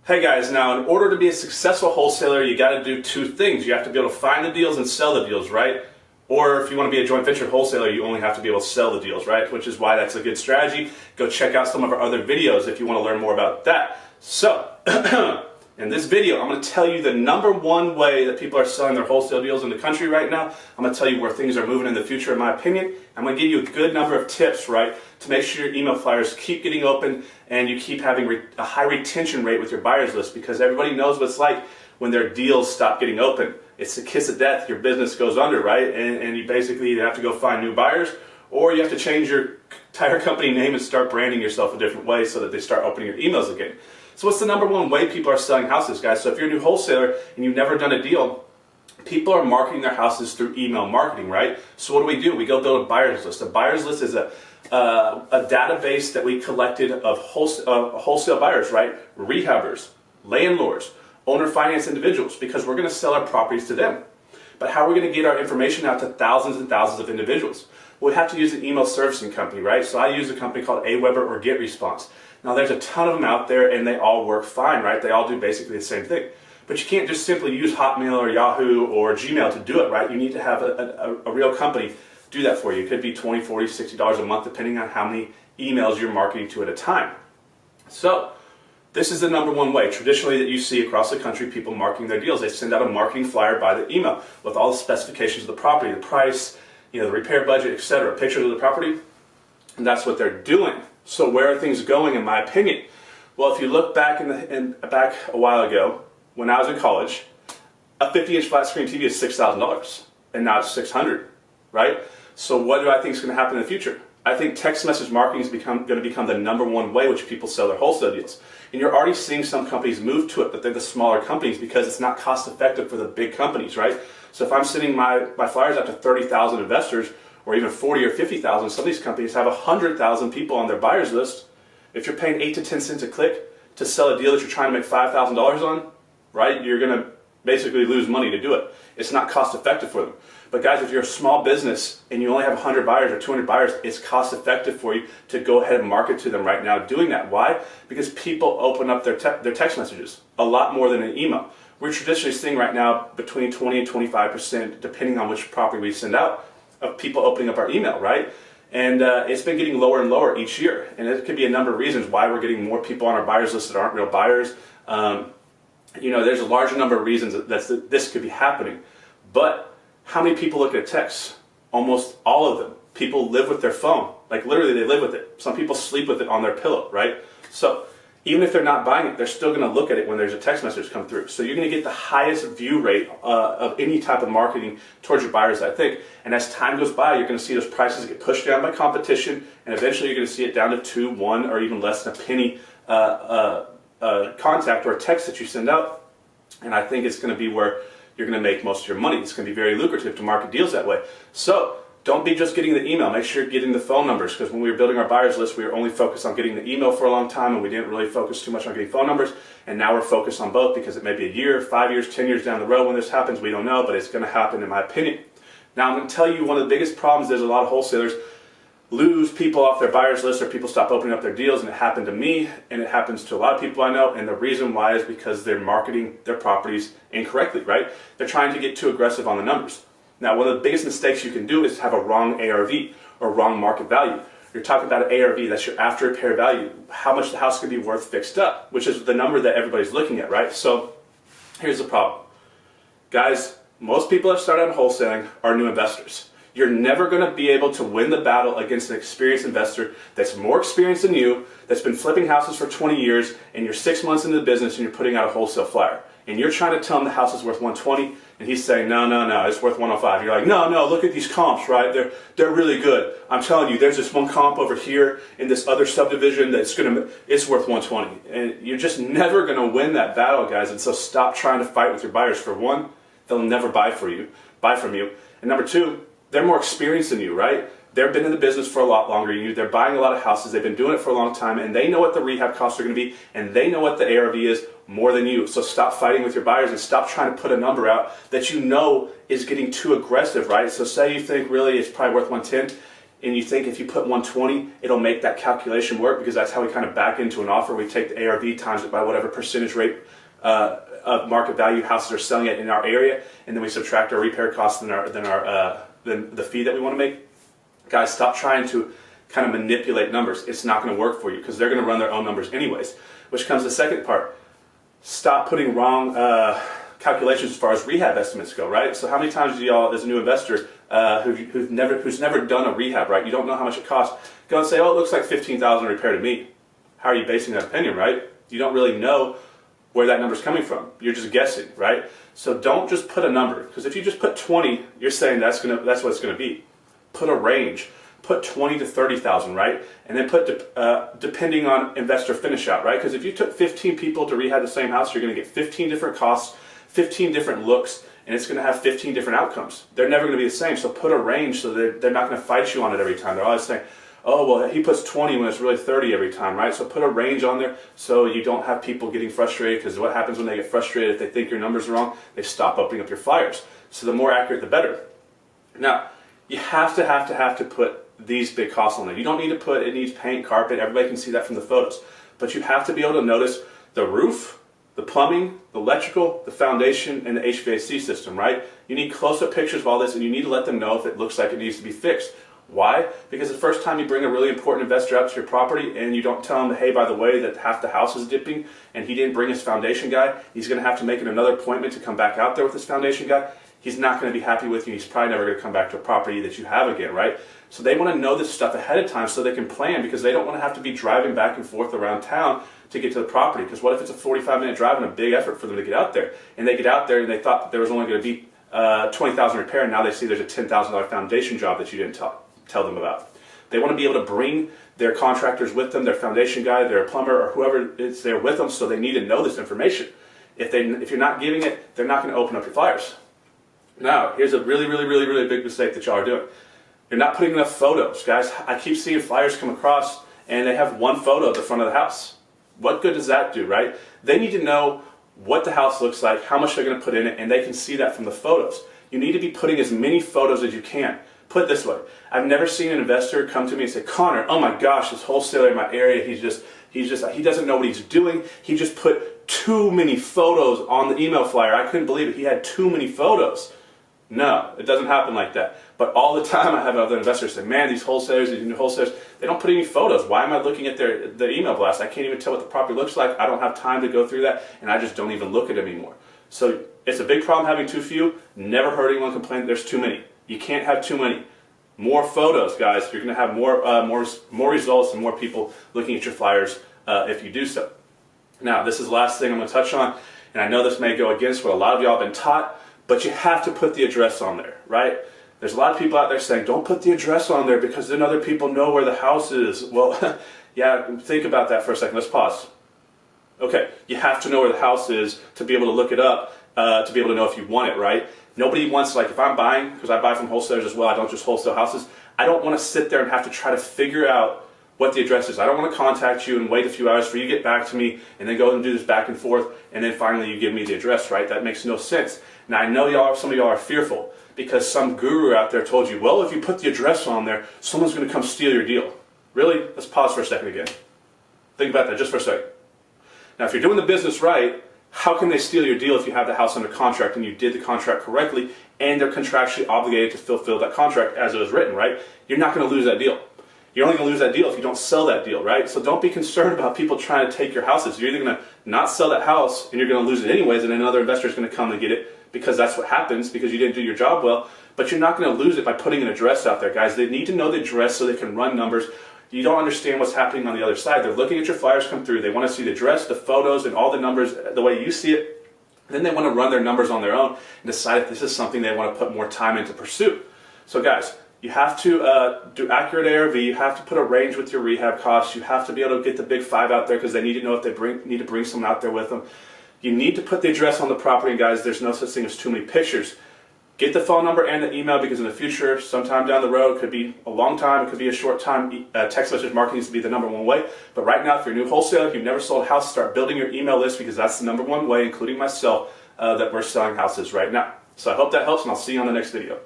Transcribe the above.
Hey guys, now in order to be a successful wholesaler, you got to do two things. You have to be able to find the deals and sell the deals, right? Or if you want to be a joint venture wholesaler, you only have to be able to sell the deals, right? Which is why that's a good strategy. Go check out some of our other videos if you want to learn more about that. So, in this video, I'm going to tell you the #1 way that people are selling their wholesale deals in the country right now. I'm going to tell you where things are moving in the future, in my opinion. I'm going to give you a good number of tips, right, to make sure your email flyers keep getting open and you keep having a high retention rate with your buyers list, because everybody knows what it's like when their deals stop getting open. It's the kiss of death. Your business goes under, right? And you basically either have to go find new buyers, or you have to change your entire company name and start branding yourself a different way so that they start opening your emails again. So what's the #1 way people are selling houses, guys? So if you're a new wholesaler and you've never done a deal, people are marketing their houses through email marketing, right? So what do? We go build a buyer's list. A buyer's list is a database that we collected of wholesale buyers, right? Rehabbers, landlords, owner finance individuals, because we're going to sell our properties to them. But how are we going to get our information out to thousands and thousands of individuals? Well, we have to use an email servicing company, right? So I use a company called Aweber or GetResponse. Now there's a ton of them out there and they all work fine, right? They all do basically the same thing. But you can't just simply use Hotmail or Yahoo or Gmail to do it, right? You need to have a real company do that for you. It could be $20, $40, $60 a month depending on how many emails you're marketing to at a time. So this is the #1 way traditionally that you see across the country people marketing their deals. They send out a marketing flyer by the email with all the specifications of the property, the price, the repair budget, etc., pictures of the property, and that's what they're doing. So where are things going, in my opinion? Well, if you look back back a while ago, when I was in college, a 50-inch flat screen TV is $6,000, and now it's $600, right? So what do I think is going to happen in the future? I think text message marketing is going to become the #1 way which people sell their wholesale deals. And you're already seeing some companies move to it, but they're the smaller companies because it's not cost effective for the big companies, right? So if I'm sending my flyers out to 30,000 investors, or even 40 or 50,000, some of these companies have 100,000 people on their buyers list. If you're paying 8 to 10 cents a click to sell a deal that you're trying to make $5,000 on, right, you're going to basically lose money to do it. It's not cost effective for them. But guys, if you're a small business and you only have 100 buyers or 200 buyers, it's cost effective for you to go ahead and market to them right now doing that. Why? Because people open up their text messages a lot more than an email. We're traditionally seeing right now between 20 and 25%, depending on which property we send out, of people opening up our email, right? And it's been getting lower and lower each year. And it could be a number of reasons why we're getting more people on our buyers list that aren't real buyers. There's a large number of reasons that this could be happening. But how many people look at texts? Almost all of them. People live with their phone. Like literally they live with it. Some people sleep with it on their pillow, right? So even if they're not buying it, they're still going to look at it when there's a text message come through. So you're going to get the highest view rate of any type of marketing towards your buyers, I think. And as time goes by, you're going to see those prices get pushed down by competition, and eventually you're going to see it down to 2, 1, or even less than a penny contact or a text that you send out. And I think it's going to be where you're going to make most of your money. It's going to be very lucrative to market deals that way. So don't be just getting the email. Make sure you're getting the phone numbers, because when we were building our buyers list, we were only focused on getting the email for a long time, and we didn't really focus too much on getting phone numbers. And now we're focused on both, because it may be a year, 5 years, 10 years down the road when this happens. We don't know, but it's going to happen, in my opinion. Now I'm going to tell you one of the biggest problems is a lot of wholesalers lose people off their buyers list, or people stop opening up their deals, and it happened to me, and it happens to a lot of people I know. And the reason why is because they're marketing their properties incorrectly, right? They're trying to get too aggressive on the numbers. Now, one of the biggest mistakes you can do is have a wrong ARV, or wrong market value. You're talking about an ARV, that's your after repair value, how much the house could be worth fixed up, which is the number that everybody's looking at, right? So here's the problem. Guys, most people that start out in wholesaling are new investors. You're never going to be able to win the battle against an experienced investor that's more experienced than you, that's been flipping houses for 20 years, and you're 6 months into the business and you're putting out a wholesale flyer. And you're trying to tell him the house is worth 120, and he's saying, no, it's worth 105. You're like, no, look at these comps, right? They're really good. I'm telling you, there's this one comp over here in this other subdivision that's it's worth 120. And you're just never going to win that battle, guys. And so stop trying to fight with your buyers. For one, they'll never buy from you. And number two, they're more experienced than you, right? They've been in the business for a lot longer than you. They're buying a lot of houses. They've been doing it for a long time, and they know what the rehab costs are going to be, and they know what the ARV is more than you. So stop fighting with your buyers and stop trying to put a number out that you know is getting too aggressive, right? So say you think really it's probably worth 110. and you think if you put 120, it'll make that calculation work, because that's how we kind of back into an offer. We take the ARV times it by whatever percentage rate of market value houses are selling it in our area, and then we subtract our repair costs than the fee that we want to make. Guys, stop trying to kind of manipulate numbers. It's not going to work for you, because they're going to run their own numbers anyways. Which comes to the second part. Stop putting wrong calculations as far as rehab estimates go, right? So how many times do y'all, as a new investor who's never done a rehab, right? You don't know how much it costs. Go and say, oh, it looks like $15,000 repair to me. How are you basing that opinion, right? You don't really know where that number's coming from. You're just guessing, right? So don't just put a number, because if you just put 20, you're saying that's what it's going to be. Put a range. Put 20 to 30,000, right? And then put depending on investor finish out, right? Because if you took 15 people to rehab the same house, you're going to get 15 different costs, 15 different looks, and it's going to have 15 different outcomes. They're never going to be the same. So put a range so they're not going to fight you on it every time. They're always saying, oh, well, he puts 20 when it's really 30 every time, right? So put a range on there so you don't have people getting frustrated, because what happens when they get frustrated, if they think your numbers are wrong, they stop opening up your flyers. So the more accurate, the better. Now, you have to put these big costs on there. You don't need to put, it needs paint, carpet, everybody can see that from the photos. But you have to be able to notice the roof, the plumbing, the electrical, the foundation, and the HVAC system, right? You need close-up pictures of all this, and you need to let them know if it looks like it needs to be fixed. Why? Because the first time you bring a really important investor out to your property and you don't tell him, hey, by the way, that half the house is dipping and he didn't bring his foundation guy, he's going to have to make another appointment to come back out there with his foundation guy. He's not going to be happy with you. He's probably never going to come back to a property that you have again, right? So they want to know this stuff ahead of time so they can plan, because they don't want to have to be driving back and forth around town to get to the property. Because what if it's a 45-minute drive and a big effort for them to get out there? And they get out there and they thought that there was only going to be $20,000 repair, and now they see there's a $10,000 foundation job that you didn't tell them about. They want to be able to bring their contractors with them, their foundation guy, their plumber, or whoever is there with them, so they need to know this information. If you're not giving it, they're not going to open up your flyers. Now, here's a really big mistake that y'all are doing. You're not putting enough photos, guys. I keep seeing flyers come across and they have one photo at the front of the house. What good does that do, right? They need to know what the house looks like, how much they're going to put in it, and they can see that from the photos. You need to be putting as many photos as you can. Put it this way, I've never seen an investor come to me and say, Connor, oh my gosh, this wholesaler in my area, he doesn't know what he's doing. He just put too many photos on the email flyer. I couldn't believe it. He had too many photos. No, it doesn't happen like that. But all the time I have other investors say, man, these wholesalers, these new wholesalers, they don't put any photos. Why am I looking at their email blast? I can't even tell what the property looks like. I don't have time to go through that, and I just don't even look at it anymore. So it's a big problem having too few. Never heard anyone complain that there's too many. You can't have too many. More photos, guys. You're going to have more results and more people looking at your flyers if you do so. Now, this is the last thing I'm going to touch on, and I know this may go against what a lot of y'all have been taught, but you have to put the address on there, right? There's a lot of people out there saying, don't put the address on there because then other people know where the house is. Well, yeah, think about that for a second. Let's pause. Okay, you have to know where the house is to be able to look it up, to be able to know if you want it, right? Nobody wants, like if I'm buying, because I buy from wholesalers as well, I don't just wholesale houses, I don't want to sit there and have to try to figure out what the address is. I don't want to contact you and wait a few hours for you to get back to me and then go and do this back and forth and then finally you give me the address, right? That makes no sense. Now I know some of y'all are fearful because some guru out there told you, well, if you put the address on there, someone's going to come steal your deal. Really? Let's pause for a second again. Think about that just for a second. Now if you're doing the business right, how can they steal your deal if you have the house under contract and you did the contract correctly and they're contractually obligated to fulfill that contract as it was written, right? You're not going to lose that deal. You're only going to lose that deal if you don't sell that deal, right? So don't be concerned about people trying to take your houses. You're either going to not sell that house and you're going to lose it anyways, and then another investor is going to come and get it because that's what happens because you didn't do your job well, but you're not going to lose it by putting an address out there, guys. They need to know the address so they can run numbers. You don't understand what's happening on the other side. They're looking at your flyers come through. They want to see the address, the photos, and all the numbers the way you see it. Then they want to run their numbers on their own and decide if this is something they want to put more time into pursue. So guys, you have to do accurate ARV. You have to put a range with your rehab costs. You have to be able to get the big five out there because they need to know if they need to bring someone out there with them. You need to put the address on the property, and guys, there's no such thing as too many pictures. Get the phone number and the email because in the future, sometime down the road, it could be a long time, it could be a short time, text message marketing needs to be the #1 way. But right now, if you're a new wholesaler, if you've never sold a house, start building your email list because that's the #1 way, including myself, that we're selling houses right now. So I hope that helps, and I'll see you on the next video.